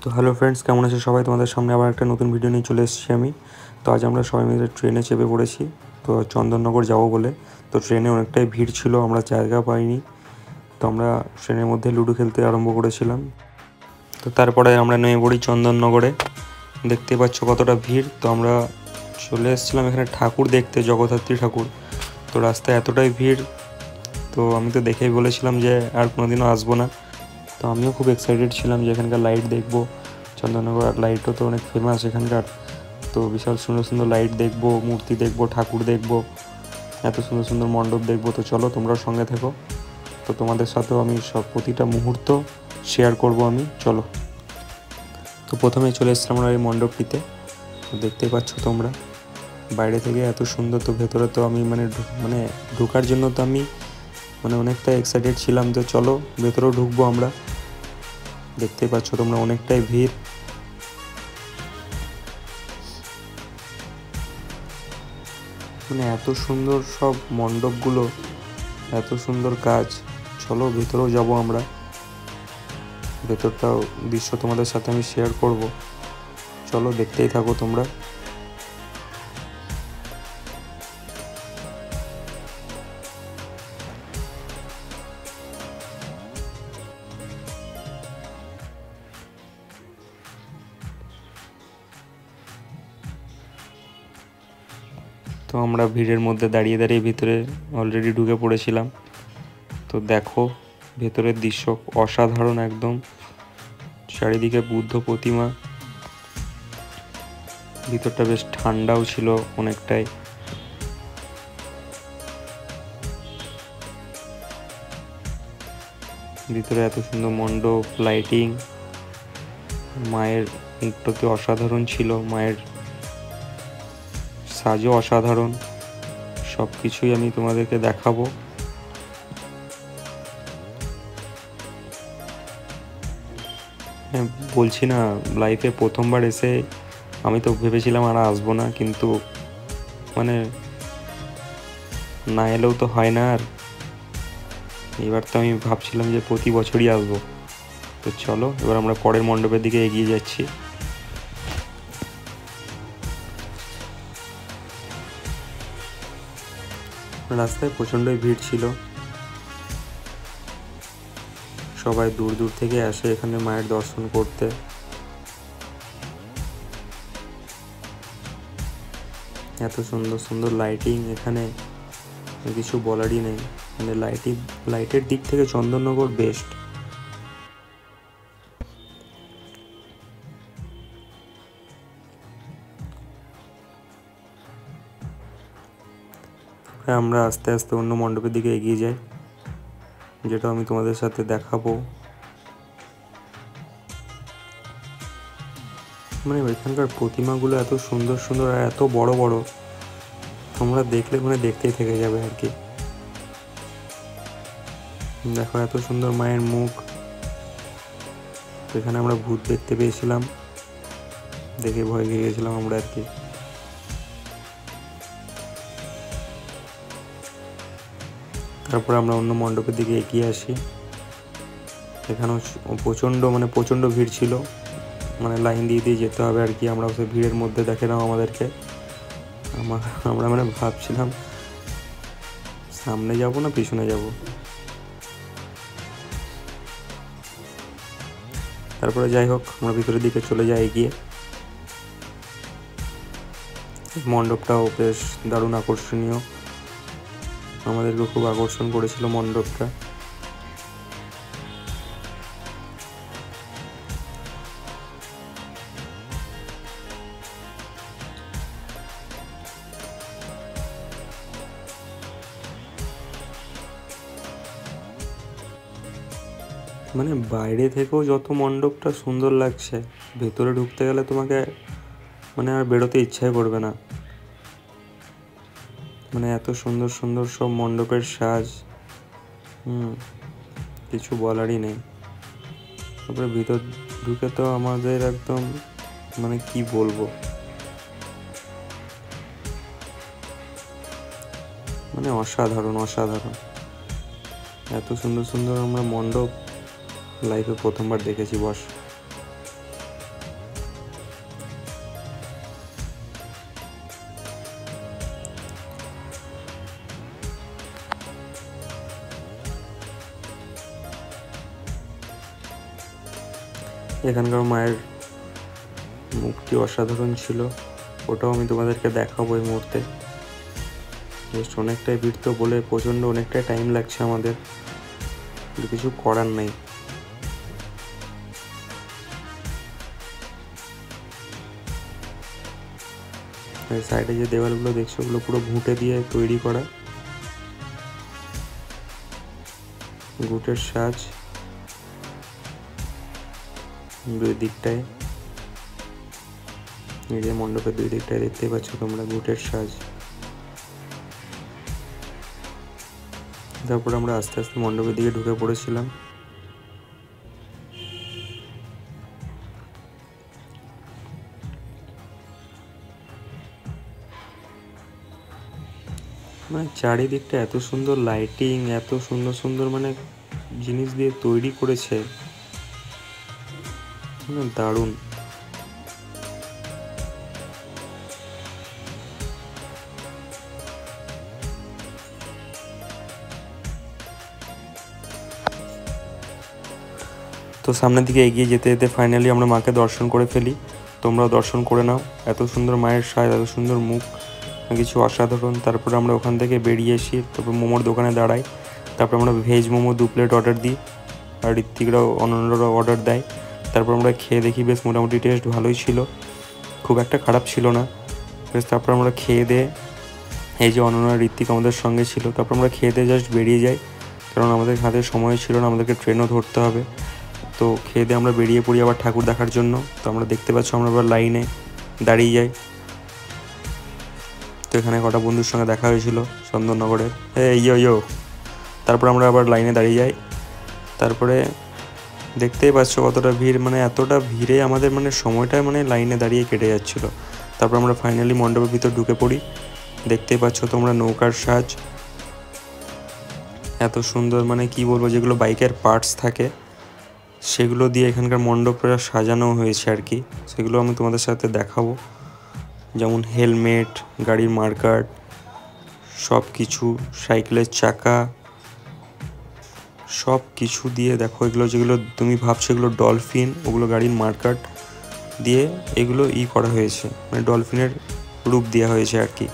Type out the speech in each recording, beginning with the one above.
তো hello friends, কেমন আছো সবাই? তোমাদের সামনে আবার একটা নতুন ভিডিও নিয়ে চলে এসেছি আমি। তো আজ আমরা সবাই মিলে ট্রেনে চেপে পড়েছি তো চন্দননগর যাবো বলে। তো ট্রেনে অনেকটাই ভিড় ছিল, আমরা জায়গা পাইনি। তো আমরা ট্রেনের মধ্যে লুডো খেলতে আরম্ভ করেছিলাম। তো তারপরে আমরা নেমে পড়ি চন্দননগরে। দেখতে পাচ্ছ কতটা ভিড়। তো আমরা চলে এসেছিলাম এখানে ঠাকুর দেখতে, জগদ্ধাত্রী ঠাকুর। তো রাস্তায় এতটাই ভিড়, তো আমি তো দেখেই বলেছিলাম যে আর কোনোদিনও আসবো না। তো আমিও খুব এক্সাইটেড ছিলাম যে এখানকার লাইট দেখবো। চন্দননগর লাইটও তো অনেক ফেমাস এখানকার। তো বিশাল সুন্দর সুন্দর লাইট দেখবো, মূর্তি দেখবো, ঠাকুর দেখবো, এত সুন্দর সুন্দর মণ্ডপ দেখবো। তো চলো, তোমরাও সঙ্গে থেকো। তো তোমাদের সাথেও আমি সব প্রতিটা মুহূর্ত শেয়ার করব আমি। চলো। তো প্রথমে চলে এসেছিলাম আমরা এই মণ্ডপটিতে। তো দেখতে পাচ্ছ তোমরা, বাইরে থেকে এত সুন্দর। তো ভেতরে তো আমি মানে ঢোকার জন্য তো আমি অনেকটা এক্সাইটেড ছিলাম। তো চলো ভেতরেও ঢুকবো আমরা। দেখতেই পাচ্ছ তোমরা অনেকটাই ভিড়। এত সুন্দর সব মণ্ডপগুলো, এত সুন্দর কাজ। চলো ভেতরেও যাব আমরা। ভেতরটাও দৃশ্য তোমাদের সাথে আমি শেয়ার করব। চলো দেখতেই থাকো তোমরা। তো আমরা ভিড়ের মধ্যে দাঁড়িয়ে দাঁড়িয়ে ভিতরে অলরেডি ঢুকে পড়েছিলাম। তো দেখো ভেতরের দৃশ্য অসাধারণ একদম। চারিদিকে বুদ্ধ প্রতিমা। ভিতরটা বেশ ঠান্ডাও ছিল অনেকটাই। ভিতরে এত সুন্দর মণ্ডপ, লাইটিং। মায়ের মুখটাতে অসাধারণ ছিল, মায়ের সাজও অসাধারণ। সব কিছুই আমি তোমাদেরকে দেখাবো। বলছি না, লাইফে প্রথমবার এসে আমি তো ভেবেছিলাম আর আসবো না, কিন্তু না এলেও তো হয় না। আর এবার তো আমি ভাবছিলাম যে প্রতি বছরই আসবো। তো চলো এবার আমরা পরের মণ্ডপের দিকে এগিয়ে যাচ্ছি। রাস্তায় প্রচণ্ডই ভিড় ছিল। সবাই দূর দূর থেকে আসে এখানে মায়ের দর্শন করতে। এত সুন্দর সুন্দর লাইটিং এখানে, কিছু বলারই নেই। লাইটের দিক থেকে চন্দননগর বেস্ট। আমরা আস্তে আস্তে অন্য মণ্ডপের দিকে এগিয়ে যাই, যেটা আমি তোমাদের সাথে দেখাবো। এখানকার প্রতিমাগুলো এত সুন্দর সুন্দর আর এত বড় বড়, তোমরা দেখলে দেখতেই থেকে যাবে আর কি। দেখো এত সুন্দর মায়ের মুখ। এখানে আমরা ভূত দেখতে পেয়েছিলাম, দেখে ভয় খেয়ে গেছিলাম আমরা আর কি। তারপর আমরা অন্য মণ্ডপের দিকে এগিয়ে আসি। এখানেও প্রচণ্ড ভিড় ছিল। লাইন দিয়ে দিয়ে যেতে হবে আর কি। আমরা সেই ভিড়ের মধ্যে দেখে নাও আমাদেরকে। আমরা ভাবছিলাম সামনে যাব না পিছনে যাব। তারপরে যাই হোক, আমরা ভিতরের দিকে চলে যাই এগিয়ে। মণ্ডপটাও বেশ দারুণ আকর্ষণীয়, আমাদেরকে খুব আকর্ষণ করেছিল মণ্ডপটা। বাইরে থেকেও যত মণ্ডপটা সুন্দর লাগছে, ভেতরে ঢুকতে গেলে তোমাকে আর বেরোতে ইচ্ছাই করবে না। এত সুন্দর সুন্দর সব মণ্ডপের সাজ, কিছু বলারই নেই। তারপরে ভিতর ঢুকে তো আমাদের একদম কি বলবো, অসাধারণ অসাধারণ। এত সুন্দর সুন্দর আমরা মণ্ডপ লাইফে প্রথমবার দেখেছি বস। এখানকার মায়ের মুখটি অসাধারণ ছিল, ওটাও আমি তোমাদেরকে দেখাবো এই মুহূর্তে। জাস্ট অনেকটাই ভিড় তো বলে প্রচণ্ড অনেকটাই টাইম লাগছে আমাদের, কিন্তু কিছু করার নেই। সাইডে যে দেওয়ালগুলো দেখছো ওগুলো পুরো ঘুঁটে দিয়ে তৈরি করা, ঘুঁটের সাজ দুই দিকটায়, এই যে মণ্ডপের দুই দিকটায় দেখতেই পাচ্ছ তোমরা ঘুঁটের সাজ। তারপর আমরা আস্তে আস্তে মণ্ডপের দিকে ঢুকে পড়েছিলাম। মানে চারিদিকটা এত সুন্দর লাইটিং, এত সুন্দর সুন্দর মানে জিনিস দিয়ে তৈরি করেছে, মানে দারুণ। তো সামনের দিকে এগিয়ে যেতে যেতে ফাইনালি আমরা মাকে দর্শন করে ফেলি। তোমরাও দর্শন করে নাও। এত সুন্দর মায়ের সাজ, এত সুন্দর মুখ, কিছু অসাধারণ। তারপরে আমরা ওখান থেকে বেরিয়ে এসি, তারপর মোমোর দোকানে দাঁড়াই। তারপর আমরা ভেজ মোমো 2 প্লেট অর্ডার দিই, আর ঋত্বিকরাও অনন্যরাও অর্ডার দেয়। তারপর আমরা খেয়ে দেখি, বেশ মোটামুটি টেস্ট ভালোই ছিল, খুব একটা খারাপ ছিল না বেশ। তারপর আমরা খেয়ে দিয়ে, এই যে অনন্য ঋত্বিক আমাদের সঙ্গে ছিল, তারপর আমরা খেয়ে দিয়ে জাস্ট বেরিয়ে যাই, কারণ আমাদের হাতে সময় ছিল না, আমাদেরকে ট্রেনও ধরতে হবে। তো খেয়ে দিয়ে আমরা বেরিয়ে পড়ি আবার ঠাকুর দেখার জন্য। তো আমরা দেখতে পাচ্ছি আমরা আবার লাইনে দাঁড়িয়ে যাই। তো এখানে কটা বন্ধুর সঙ্গে দেখা হয়েছিল চন্দননগরের, ইয়ো। তারপর আমরা আবার লাইনে দাঁড়িয়ে যাই। তারপরে দেখতেই পাচ্ছ কতটা ভিড়, মানে এতটা ভিড়ে আমাদের মানে সময়টা মানে লাইনে দাঁড়িয়ে কেটে যাচ্ছিলো। তারপর আমরা ফাইনালি মণ্ডপের ভিতর ঢুকে পড়ি। দেখতেই পাচ্ছ তোমরা নৌকার সাজ, এত সুন্দর, মানে কি বলবো, যেগুলো বাইকের পার্টস থাকে সেগুলো দিয়ে এখানকার মণ্ডপটা সাজানো হয়েছে আর কি, সেগুলো আমি তোমাদের সাথে দেখাবো। যেমন হেলমেট, গাড়ির মার্কার, সব কিছু, সাইকেলের চাকা, সব কিছু দিয়ে দেখো, এগুলো যেগুলো তুমি ভাবছো এগুলো ডলফিন, ওগুলো গাড়ির মার্কার দিয়ে এগুলো করা হয়েছে, মানে ডলফিনের রূপ দেওয়া হয়েছে আর কি।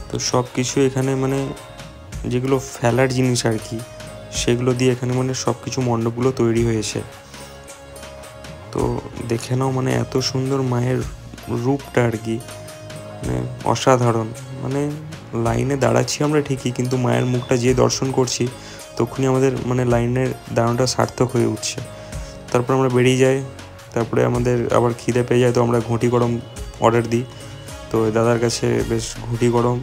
তো সব কিছু এখানে মানে যেগুলো ফেলার জিনিস আর কি, সেগুলো দিয়ে এখানে মানে সব কিছু মণ্ডপগুলো তৈরি হয়েছে। তো দেখে নাও, মানে এত সুন্দর মায়ের রূপটা আর কি, মানে অসাধারণ। মানে লাইনে দাঁড়াচ্ছি আমরা ঠিকই, কিন্তু মায়ের মুখটা যে দর্শন করছি তখনই আমাদের মানে লাইনের দাঁড়ানোটা সার্থক হয়ে উঠছে। তারপর আমরা বেরিয়ে যাই। তারপরে আমাদের আবার খিদে পেয়ে যায়, তো আমরা ঘুঁটি গরম অর্ডার দিই। তো দাদার কাছে বেশ ঘুঁটি গরম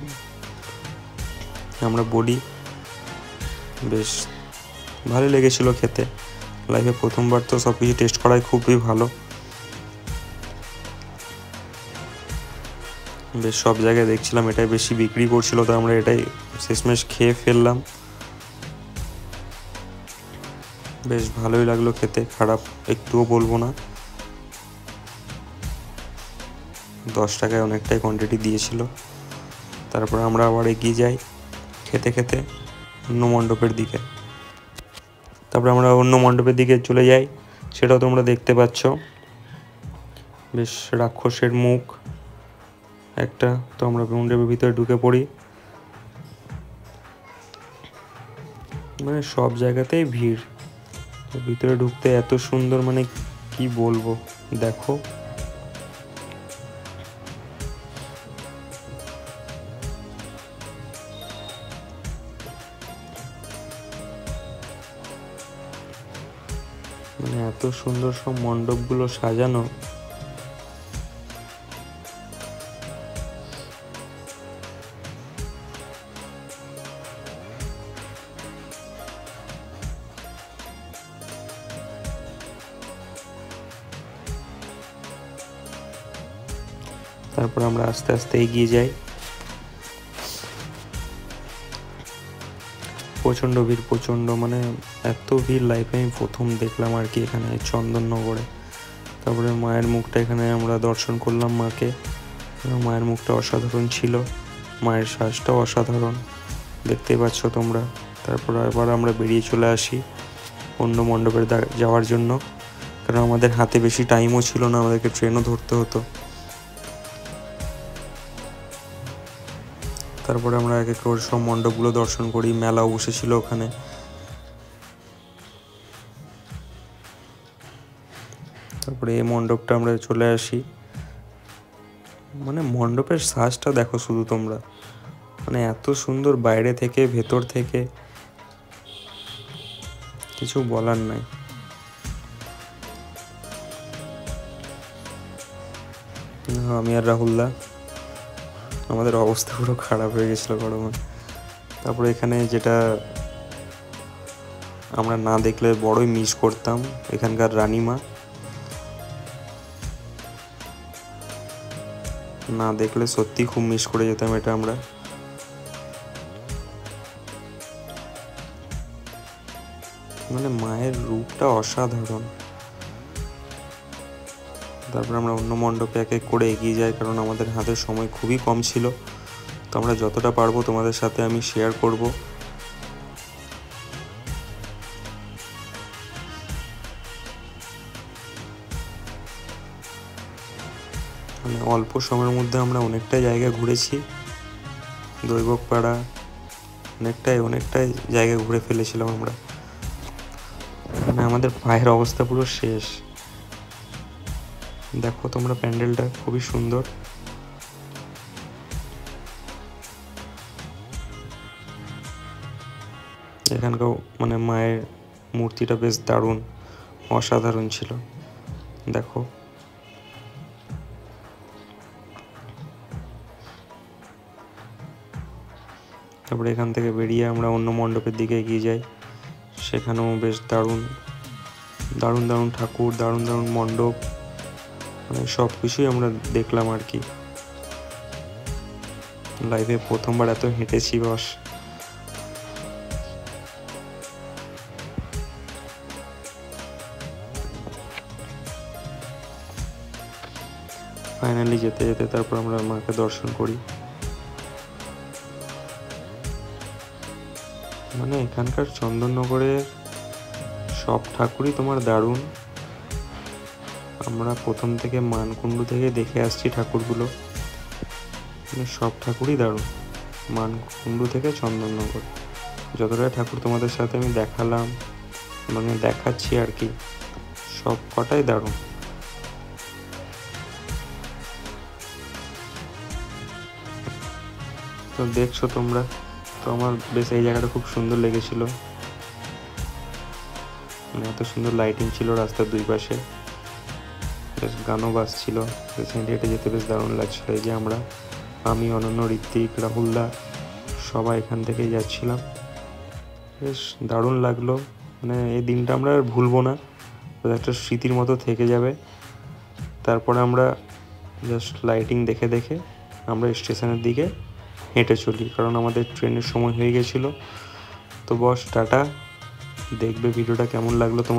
আমরা বলি, বেশ ভালোই লেগেছিলো খেতে। লাইফে প্রথমবার তো সব কিছু টেস্ট করাই খুবই ভালো। বেশ সব জায়গায় দেখছিলাম এটাই বেশি বিক্রি করছিল, তো আমরা এটাই শেষমেশ খেয়ে ফেললাম। বেশ ভালোই লাগলো খেতে, খারাপ একটুও বলবো না। 10 টাকায় অনেকটাই কোয়ান্টিটি দিয়েছিল। তারপর আমরা আবার এগিয়ে যাই খেতে খেতে অন্য মণ্ডপের দিকে। তারপরে আমরা অন্য মণ্ডপের দিকে চলে যাই, সেটাও তোমরা দেখতে পাচ্ছ। বেশ রাক্ষসের মুখ একটা। তো আমরা মণ্ডপের ভিতরে ঢুকে পড়ি, মানে সব জায়গাতেই ভিড়। তো ভিতরে ঢুকতে এত সুন্দর, মানে কি বলবো, দেখো মানে এত সুন্দর সব মণ্ডপগুলো সাজানো। তারপর আমরা আস্তে আস্তে এগিয়ে যাই। প্রচণ্ড ভিড়, প্রচণ্ড, মানে এত ভিড় লাইফে আমি প্রথম দেখলাম আর কি এখানে চন্দননগরে। তারপরে মায়ের মুখটা এখানে আমরা দর্শন করলাম মাকে, মায়ের মুখটা অসাধারণ ছিল, মায়ের সাজটাও অসাধারণ, দেখতেই পাচ্ছ তোমরা। তারপর আবার আমরা বেরিয়ে চলে আসি অন্য মণ্ডপে যাওয়ার জন্য, কারণ আমাদের হাতে বেশি টাইমও ছিল না, আমাদেরকে ট্রেনও ধরতে হতো। তারপরে আমরা এক এক করে সব মণ্ডপগুলো দর্শন করি, মেলাও বসেছিল ওখানে। তারপরে এই মণ্ডপটা আমরা চলে আসি। মানে মণ্ডপের সাজটা দেখো শুধু তোমরা, মানে এত সুন্দর বাইরে থেকে ভেতর থেকে, কিছু বলার নাই। আমি আর রাহুলদা, আমাদের অবস্থা পুরো খারাপ হয়ে গেছিলো গরমে। তারপরে এখানে যেটা আমরা না দেখলে বড়ই মিস করতাম, এখানকার রানীমা, না দেখলে সত্যি খুব মিস করে যেতাম এটা আমরা। মানে মায়ের রূপটা অসাধারণ। তারপর আমরা অন্য মণ্ডপে এক এক করে এগিয়ে যাই, কারণ আমাদের হাতে সময় খুবই কম ছিল। তো আমরা যতটা পারবো তোমাদের সাথে আমি শেয়ার করব। মানে অল্প সময়ের মধ্যে আমরা অনেকটা জায়গা ঘুরেছি, দৈবকপাড়া, অনেকটাই জায়গা ঘুরে ফেলেছিলাম আমরা। মানে আমাদের পায়ের অবস্থা পুরো শেষ। দেখো তোমরা প্যান্ডেলটা খুবই সুন্দর। এখানকার মানে মায়ের মূর্তিটা বেশ দারুণ, অসাধারণ ছিল। দেখো তারপরে এখান থেকে বেরিয়ে আমরা অন্য মণ্ডপের দিকে এগিয়ে যাই। সেখানেও বেশ দারুণ ঠাকুর, দারুণ মণ্ডপ, মানে সব কিছুই আমরা দেখলাম আর কি। লাইফে প্রথমবার এত হেঁটেছি বস। ফাইনালি যেতে যেতে তারপর আমরা মাকে দর্শন করি। মানে এখানকার চন্দননগরে সব ঠাকুরই তোমার দারুণ। আমরা প্রথম থেকে মানকুণ্ডু থেকে দেখে আসছি ঠাকুরগুলো, মানে সব ঠাকুরই দারুণ। মানকুণ্ডু থেকে চন্দননগর যতটা ঠাকুর তোমাদের সাথে আমি দেখালাম, মানে দেখাচ্ছি আর কি, সব কটাই দারুণ। তো দেখছো তোমরা, তো আমার বেশ এই জায়গাটা খুব সুন্দর লেগেছিল। মানে এত সুন্দর লাইটিং ছিল রাস্তার দুই পাশে, বেশ গানও বাজছিল, হেঁটে যেতে বেশ দারুণ লাগছিল। এই যে আমি, অনন্য, ঋত্বিক, রাহুলদা সবাই এখান থেকেই যাচ্ছিলাম, বেশ দারুণ লাগলো। মানে এই দিনটা আমরা আর ভুলবো না, একটা স্মৃতির মতো থেকে যাবে। তারপরে আমরা জাস্ট লাইটিং দেখে আমরা স্টেশনের দিকে হেঁটে চলি, কারণ আমাদের ট্রেনের সময় হয়ে গেছিলো। তো বস টাটা, দেখবে ভিডিওটা কেমন লাগলো তোমার।